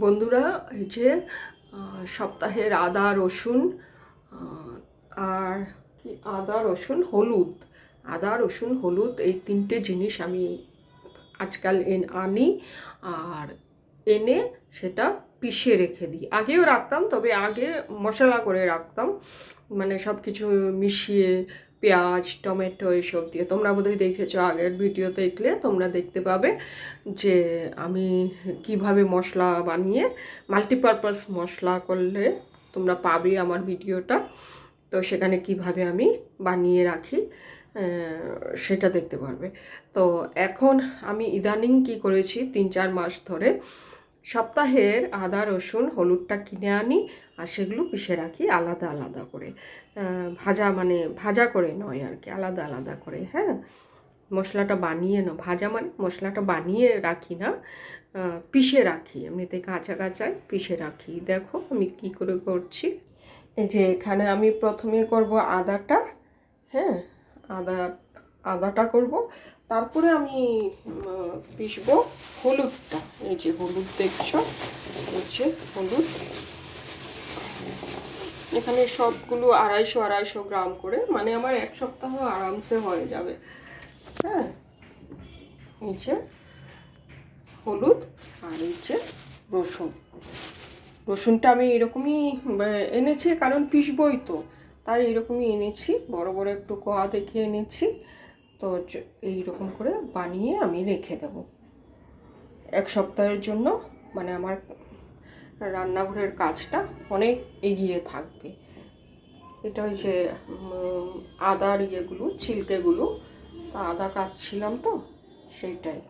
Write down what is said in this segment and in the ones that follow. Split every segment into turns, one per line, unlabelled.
বন্ধুরা, এই যে সপ্তাহের আদা রসুন আর কি আদা রসুন হলুদ, আদা রসুন হলুদ এই তিনটে জিনিস আমি আজকাল আনি আর এনে সেটা পিষে রেখে দিই। আগেও রাখতাম, তবে আগে মশলা করে রাখতাম, মানে সব কিছু মিশিয়ে পেঁয়াজ টমেটো এসব দিয়ে। তোমরা বোধহয় দেখেছো, আগের ভিডিও দেখলে তোমরা দেখতে পাবে যে আমি কিভাবে মশলা বানিয়ে মাল্টিপারপাস মশলা করলে তোমরা পাবে আমার ভিডিওটা। তো সেখানে কিভাবে আমি বানিয়ে রাখি সেটা দেখতে পারবে। তো এখন আমি ইদানিং কি করেছি, 3-4 মাস ধরে সপ্তাহের আদা রসুন হলুদটা কিনে আনি আর সেগুলো পিষে রাখি আলাদা আলাদা করে, ভাজা মানে ভাজা করে নয় আর কি, আলাদা আলাদা করে। হ্যাঁ, মশলাটা বানিয়ে ভাজা মানে মশলাটা বানিয়ে রাখি না, পিষে রাখি, এমনিতে কাঁচা কাঁচায় পিষে রাখি। দেখো আমি কি করে করছি। এই যে এখানে আমি প্রথমে করব আদাটা। হ্যাঁ, আদাটা করব, তারপরে আমি পিষবো হলুদটা। এই যে হলুদ দেখছো, হচ্ছে হলুদ। এখানে সবগুলো 250-250 গ্রাম করে, মানে আমার 1 সপ্তাহ আরামসে হয়ে যাবে। হ্যাঁ, এই যে হলুদ আর এই যে রসুন। রসুনটা আমি এরকমই এনেছি, কারণ পিষবই তো, তাই এরকমই এনেছি, বড় বড় একটু কোয়া দেখে এনেছি। তো এইরকম করে বানিয়ে আমি রেখে দেব 1 সপ্তাহের জন্য, মানে আমার রান্নাঘরের কাজটা অনেক এগিয়ে থাকবে। এটা ওই যে আদার ইয়েগুলো, ছিলকেগুলো, তা আদা কাটছিলাম তো সেইটাই।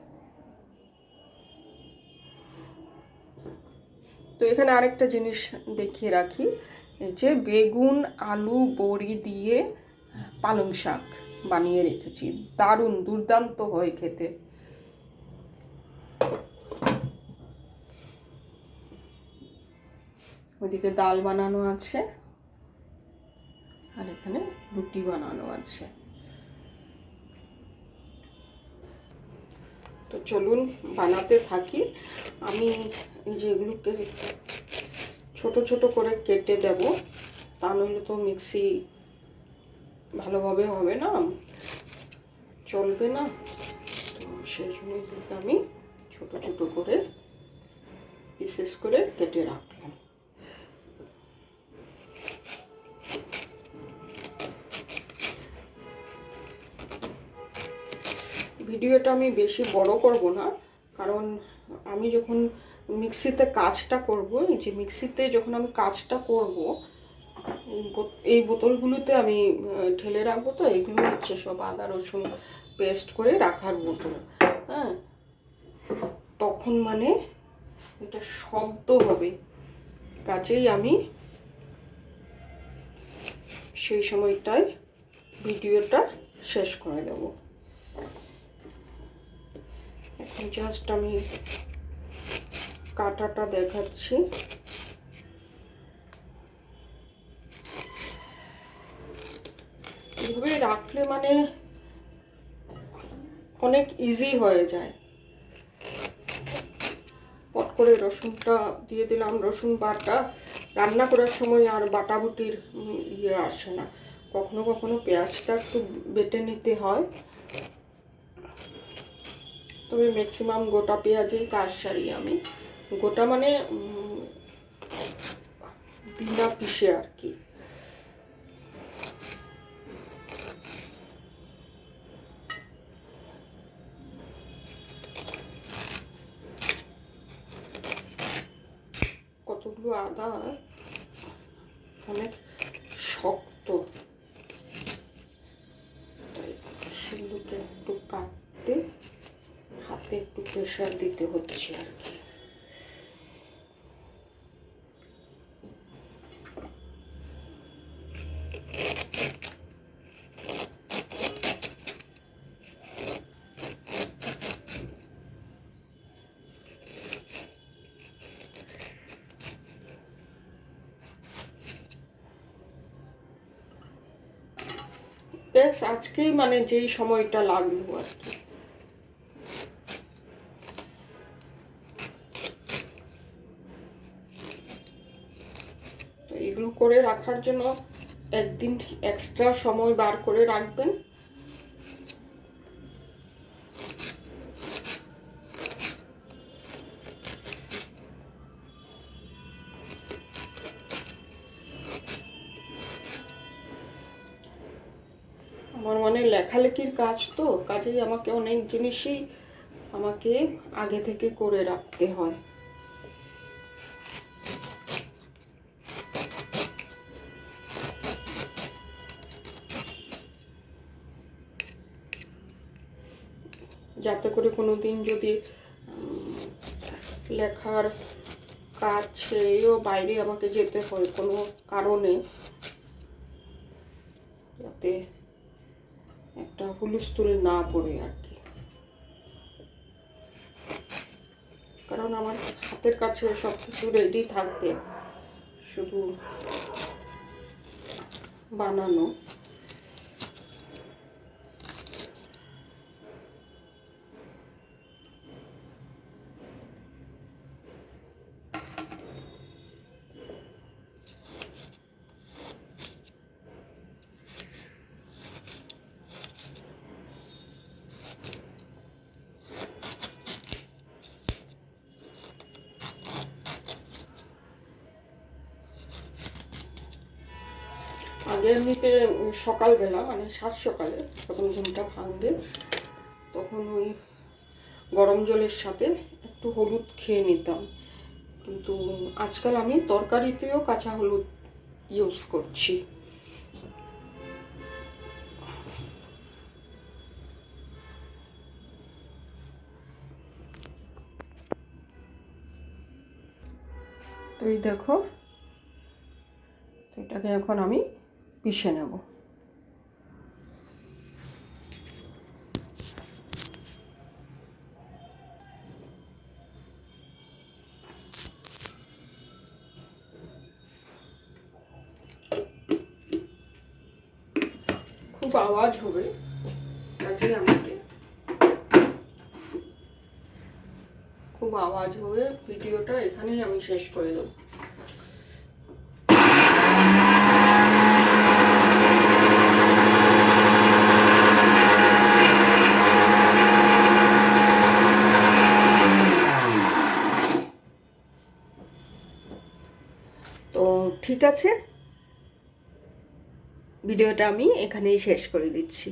তো এখানে আরেকটা জিনিস দেখিয়ে রাখি, এই যে বেগুন আলু বড়ি দিয়ে পালং শাক বানিয়ে রেখেছি, দারুণ দুর্দান্ত হয় খেতে। ওইদিকে ডাল বানানো আছে আর এখানে রুটি বানানো আছে। তো চলুন বানাতে থাকি। আমি এই যে এগুলোকে ছোট ছোট করে কেটে দেব, তা নইলে তো মিক্সি ভালোভাবে হবে না, চলবে না। তো সেই জন্য আমি ছোট ছোট করে পিসেস করে কেটে রাখলাম। ভিডিওটা আমি বেশি বড় করব না, কারণ আমি যখন মিক্সিতে কাজটা করব, এই যে মিক্সিতে যখন আমি কাজটা করব, এই বোতলগুলোতে আমি ঢেলে রাখবো। তো এগুলো হচ্ছে সব আদা রসুন পেস্ট করে রাখার বোতল। হ্যাঁ, তখন মানে এটা শব্দ হবে, কাজেই আমি সেই সময়টায় ভিডিওটা শেষ করে দেব। এখন জাস্ট আমি কাটাটা দেখাচ্ছি। এইভাবে রাখলে মানে অনেক ইজি হয়ে যায়। পট করে রসুনটা দিয়ে দিলাম, রসুন বাটা রান্না করার সময় আর বাটাবুটির ইয়ে আসে না। কখনো কখনো পেঁয়াজটা একটু বেটে নিতে হয়, তবে ম্যাক্সিমাম গোটা পেঁয়াজেই কাজ সারি আমি। গোটা মানে বিনা পিষে আর কি। কতগুলো আদা অনেক শক্ত, তাই সেগুলোকে একটু কাটতে হাতে একটু প্রেশার দিতে হচ্ছে আর কি। ব্যাস আজকেই মানে যেই সময়টা লাগলো আর কি। এগুলো করে রাখার জন্য একদিন এক্সট্রা সময় বার করে রাখবেন। আমার মানে লেখালেখির কাজ তো, কাজেই আমাকে অনেক জিনিসই আমাকে আগে থেকে করে রাখতে হয়। যাতে করে কোনো দিন যদি লেখার কাজ ছেড়েও বাইরে আমাকে যেতে হয় কোনো কারণে, যাতে একটা হুলস্থুল না পড়ে আর কি। কারণ আমার হাতের কাছে সব কিছু রেডি থাকবে, শুধু বানানো। আগে এমনিতে সকালবেলা মানে সাত সকালে যখন ঘুমটা ভাঙবে তখন ওই গরম জলের সাথে একটু হলুদ খেয়ে নিতাম, কিন্তু আজকাল আমি তরকারিতেও কাঁচা হলুদ ইউজ করছি। তো এই দেখো, এটাকে এখন আমি পিষে নেব। খুব আওয়াজ হবে, কাজে আমাকে খুব আওয়াজ হবে, ভিডিওটা এখানেই আমি শেষ করে দেবো। তো ঠিক আছে, ভিডিওটা আমি এখানেই শেষ করে দিচ্ছি।